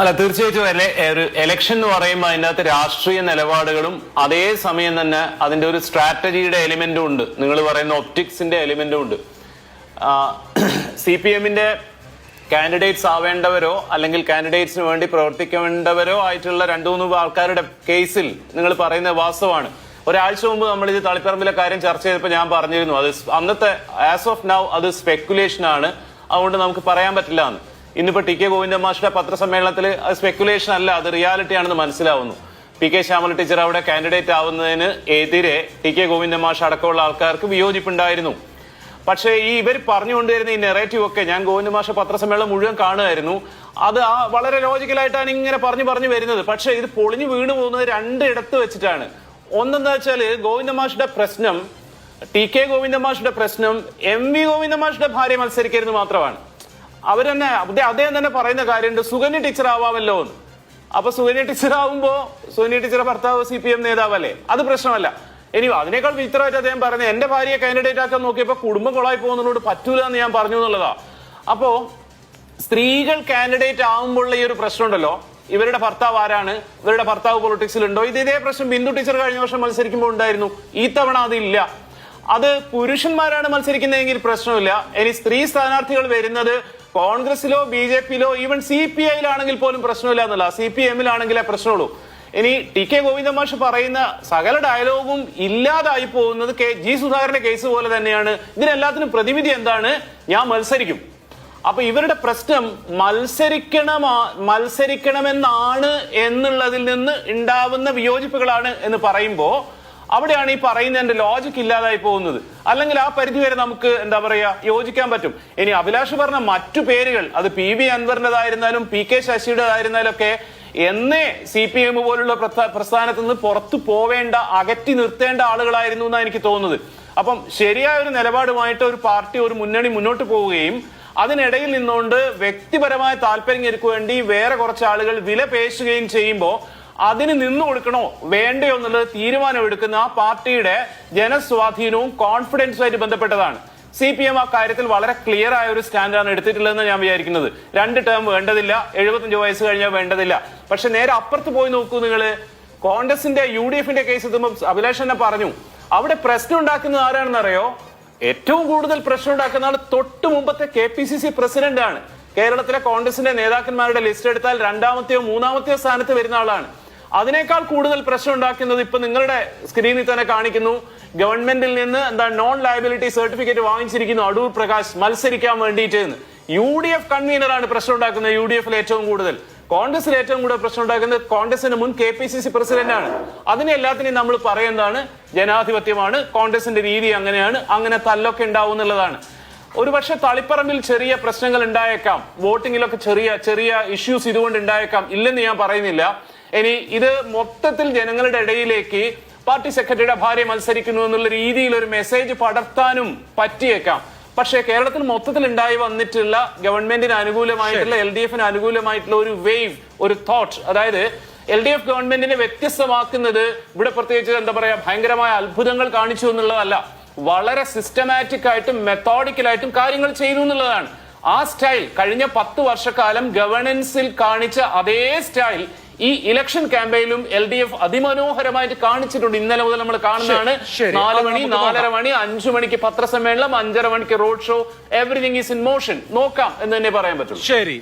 അല്ല, തീർച്ചയായിട്ടും ഒരു എലക്ഷൻ എന്ന് പറയുമ്പോൾ അതിനകത്ത് രാഷ്ട്രീയ നിലപാടുകളും അതേസമയം തന്നെ അതിന്റെ ഒരു സ്ട്രാറ്റജിയുടെ എലിമെന്റും ഉണ്ട്. നിങ്ങൾ പറയുന്ന ഒപ്റ്റിക്സിന്റെ എലിമെന്റും ഉണ്ട്. CPM-ന്റെ കാൻഡിഡേറ്റ്സ് ആവേണ്ടവരോ അല്ലെങ്കിൽ കാൻഡിഡേറ്റ്സിന് വേണ്ടി പ്രവർത്തിക്കേണ്ടവരോ ആയിട്ടുള്ള 2-3 ആൾക്കാരുടെ കേസിൽ നിങ്ങൾ പറയുന്നത് വാസ്തവമാണ്. ഒരാഴ്ച മുമ്പ് നമ്മൾ ഇത് തളിപ്പറമ്പിലെ കാര്യം ചർച്ച ചെയ്തപ്പോൾ ഞാൻ പറഞ്ഞിരുന്നു, അത് അന്നത്തെ ആസ് ഓഫ് നൗ അത് സ്പെക്കുലേഷൻ ആണ്, അതുകൊണ്ട് നമുക്ക് പറയാൻ പറ്റില്ല എന്ന്. ഇന്നിപ്പോ ടി കെ ഗോവിന്ദൻ മാഷിന്റെ പത്രസമ്മേളനത്തിൽ അത് സ്പെക്കുലേഷൻ അല്ല, അത് റിയാലിറ്റി ആണെന്ന് മനസ്സിലാവുന്നു. PK ശ്യാമള ടീച്ചർ അവിടെ കാൻഡിഡേറ്റ് ആവുന്നതിന് എതിരെ ടി കെ ഗോവിന്ദൻ മാഷ് അടക്കമുള്ള ആൾക്കാർക്ക് വിയോജിപ്പുണ്ടായിരുന്നു. പക്ഷേ ഇവർ പറഞ്ഞുകൊണ്ടുവരുന്ന ഈ നെറേറ്റീവ് ഒക്കെ ഞാൻ ഗോവിന്ദൻ മാഷ പത്രസമ്മേളനം മുഴുവൻ കാണുമായിരുന്നു. അത് വളരെ ലോജിക്കലായിട്ടാണ് ഇങ്ങനെ പറഞ്ഞു വരുന്നത്. പക്ഷെ ഇത് പൊളിഞ്ഞു വീണു പോകുന്നത് 2 ഇടത്ത് വെച്ചിട്ടാണ്. ഒന്നെന്താ വെച്ചാല് ഗോവിന്ദൻ മാഷിന്റെ പ്രശ്നം, ടി കെ ഗോവിന്ദൻ മാഷിന്റെ പ്രശ്നം MV ഗോവിന്ദൻ മാഷിന്റെ ഭാര്യ മത്സരിക്കരുത് മാത്രമാണ്. അവരെന്നെ അദ്ദേഹം തന്നെ പറയുന്ന കാര്യമുണ്ട്, സുകന്യ ടീച്ചർ ആവാമല്ലോ എന്ന്. അപ്പൊ സുകന്യ ടീച്ചർ ആവുമ്പോ സുകന്യ ടീച്ചറെ ഭർത്താവ് CPM നേതാവല്ലേ, അത് പ്രശ്നമല്ല. ഇനി അതിനേക്കാൾ വിചിത്രമായിട്ട് അദ്ദേഹം പറയുന്നത് എന്റെ ഭാര്യയെ കാൻഡിഡേറ്റ് ആക്കാൻ നോക്കിയപ്പോ കുടുംബം കൊളായി പോകുന്നതിനോട് പറ്റൂല എന്ന് ഞാൻ പറഞ്ഞു എന്നുള്ളതാ. അപ്പോ സ്ത്രീകൾ കാൻഡിഡേറ്റ് ആവുമ്പോഴുള്ള ഈ ഒരു പ്രശ്നം ഉണ്ടല്ലോ, ഇവരുടെ ഭർത്താവ് ആരാണ്, ഇവരുടെ ഭർത്താവ് പൊളിറ്റിക്സിലുണ്ടോ, ഇതേ പ്രശ്നം ബിന്ദു ടീച്ചർ കഴിഞ്ഞ വർഷം മത്സരിക്കുമ്പോൾ ഉണ്ടായിരുന്നു. ഈ തവണ അതില്ല. അത് പുരുഷന്മാരാണ് മത്സരിക്കുന്നതെങ്കിൽ പ്രശ്നമില്ല. ഇനി സ്ത്രീ സ്ഥാനാർത്ഥികൾ വരുന്നത് കോൺഗ്രസിലോ BJP-യിലോ ഈവൻ CPI-യിലാണെങ്കിൽ പോലും പ്രശ്നമില്ല എന്നല്ല, CPM-ലാണെങ്കിലേ പ്രശ്നമുള്ളൂ. ഇനി ടി കെ ഗോവിന്ദൻ മാഷ് പറയുന്ന സകല ഡയലോഗും ഇല്ലാതായി പോകുന്നത് G സുധാകരന്റെ കേസ് പോലെ തന്നെയാണ്. ഇതിനെല്ലാത്തിനും പ്രതിവിധി എന്താണ്? ഞാൻ മത്സരിക്കും. അപ്പൊ ഇവരുടെ പ്രശ്നം മത്സരിക്കണമെന്നാണ് എന്നുള്ളതിൽ നിന്ന് ഉണ്ടാവുന്ന വിയോജിപ്പുകളാണ് എന്ന് പറയുമ്പോ അവിടെയാണ് ഈ പറയുന്നതിന്റെ ലോജിക്ക് ഇല്ലാതായി പോകുന്നത്. അല്ലെങ്കിൽ ആ പരിധി വരെ നമുക്ക് എന്താ പറയാ യോജിക്കാൻ പറ്റും. ഇനി അഭിലാഷ് പറഞ്ഞ മറ്റു പേരുകൾ, അത് PV അൻവറിന്റേതായിരുന്നാലും PK ശശിയുടേതായിരുന്നാലും ഒക്കെ എന്നേ CPM പോലുള്ള പ്രസ്ഥാനത്ത് നിന്ന് പുറത്തു പോവേണ്ട, അകറ്റി നിർത്തേണ്ട ആളുകളായിരുന്നു എന്നാണ് എനിക്ക് തോന്നുന്നത്. അപ്പം ശരിയായ ഒരു നിലപാടുമായിട്ട് ഒരു പാർട്ടി, ഒരു മുന്നണി മുന്നോട്ട് പോവുകയും അതിനിടയിൽ നിന്നുകൊണ്ട് വ്യക്തിപരമായ താല്പര്യങ്ങൾക്ക് വേണ്ടി വേറെ കുറച്ച് ആളുകൾ വില പേശുകയും ചെയ്യുമ്പോൾ അതിന് നിന്നു കൊടുക്കണോ വേണ്ടയോ എന്നുള്ളത് തീരുമാനമെടുക്കുന്ന ആ പാർട്ടിയുടെ ജനസ്വാധീനവും കോൺഫിഡൻസുമായിട്ട് ബന്ധപ്പെട്ടതാണ്. CPM ആ കാര്യത്തിൽ വളരെ ക്ലിയർ ആയ ഒരു സ്റ്റാൻഡാണ് എടുത്തിട്ടുള്ളതെന്ന് ഞാൻ വിചാരിക്കുന്നത്. 2 ടേം വേണ്ടതില്ല, 75 വയസ്സ് കഴിഞ്ഞാൽ വേണ്ടതില്ല. പക്ഷെ നേരെ അപ്പുറത്ത് പോയി നോക്കൂ നിങ്ങൾ, കോൺഗ്രസിന്റെ UDF-ന്റെ കേസ് എത്തുമ്പോൾ അഭിലാഷ് തന്നെ പറഞ്ഞു, അവിടെ പ്രശ്നം ഉണ്ടാക്കുന്നത് ആരാണെന്നറിയോ? ഏറ്റവും കൂടുതൽ പ്രശ്നം ഉണ്ടാക്കുന്ന ആൾ തൊട്ട് മുമ്പത്തെ KPCC പ്രസിഡന്റ് ആണ്. കേരളത്തിലെ കോൺഗ്രസിന്റെ നേതാക്കന്മാരുടെ ലിസ്റ്റ് എടുത്താൽ 2-മത്തെയോ 3-മത്തെയോ സ്ഥാനത്ത് വരുന്ന ആളാണ്. അതിനേക്കാൾ കൂടുതൽ പ്രശ്നം ഉണ്ടാക്കുന്നത് ഇപ്പൊ നിങ്ങളുടെ സ്ക്രീനിൽ തന്നെ കാണിക്കുന്നു, ഗവൺമെന്റിൽ നിന്ന് നോൺ ലയബിലിറ്റി സർട്ടിഫിക്കറ്റ് വാങ്ങിച്ചിരിക്കുന്നു അടൂർ പ്രകാശ് മത്സരിക്കാൻ വേണ്ടിയിട്ട്. UDF കൺവീനറാണ് പ്രശ്നം ഉണ്ടാക്കുന്നത്. UDF-ൽ ഏറ്റവും കൂടുതൽ, കോൺഗ്രസിൽ ഏറ്റവും കൂടുതൽ പ്രശ്നം ഉണ്ടാക്കുന്നത് കോൺഗ്രസിന്റെ മുൻ KPCC പ്രസിഡന്റ് ആണ്. അതിനെ എല്ലാത്തിനെയും നമ്മൾ പറയുന്നതാണ് ജനാധിപത്യമാണ്, കോൺഗ്രസിന്റെ രീതി അങ്ങനെയാണ്, അങ്ങനെ തല്ലൊക്കെ ഉണ്ടാവും എന്നുള്ളതാണ്. ഒരുപക്ഷെ തളിപ്പറമ്പിൽ ചെറിയ പ്രശ്നങ്ങൾ ഉണ്ടായേക്കാം, വോട്ടിങ്ങിലൊക്കെ ചെറിയ ഇഷ്യൂസ് ഇതുകൊണ്ട് ഉണ്ടായേക്കാം, ഇല്ലെന്ന് ഞാൻ പറയുന്നില്ല. ഇനി ഇത് മൊത്തത്തിൽ ജനങ്ങളുടെ ഇടയിലേക്ക് പാർട്ടി സെക്രട്ടറിയുടെ ഭാര്യ മത്സരിക്കുന്നു എന്നുള്ള രീതിയിൽ ഒരു മെസ്സേജ് പടർത്താനും പറ്റിയേക്കാം. പക്ഷേ കേരളത്തിൽ മൊത്തത്തിൽ ഉണ്ടായി വന്നിട്ടുള്ള ഗവൺമെന്റിന് അനുകൂലമായിട്ടുള്ള LDF-ന് അനുകൂലമായിട്ടുള്ള ഒരു വേവ്, ഒരു തോട്ട്, അതായത് LDF ഗവൺമെന്റിനെ വ്യത്യസ്തമാക്കുന്നത് ഇവിടെ പ്രത്യേകിച്ച് എന്താ പറയാ ഭയങ്കരമായ അത്ഭുതങ്ങൾ കാണിച്ചു എന്നുള്ളതല്ല, വളരെ സിസ്റ്റമാറ്റിക് ആയിട്ടും മെത്തോഡിക്കലായിട്ടും കാര്യങ്ങൾ ചെയ്തു എന്നുള്ളതാണ്. ആ സ്റ്റൈൽ കഴിഞ്ഞ 10 വർഷക്കാലം ഗവേണൻസിൽ കാണിച്ച അതേ സ്റ്റൈൽ ഈ ഇലക്ഷൻ ക്യാമ്പയിലും LDF അതിമനോഹരമായിട്ട് കാണിച്ചിട്ടുണ്ട്. ഇന്നലെ മുതൽ നമ്മൾ കാണുന്നതാണ്. 4 മണി, 4:30 മണി, 5 മണിക്ക് പത്രസമ്മേളനം, 5:30 മണിക്ക് road show, everything is in motion. നോക്കാം എന്ന് തന്നെ പറയാൻ പറ്റും. ശരി.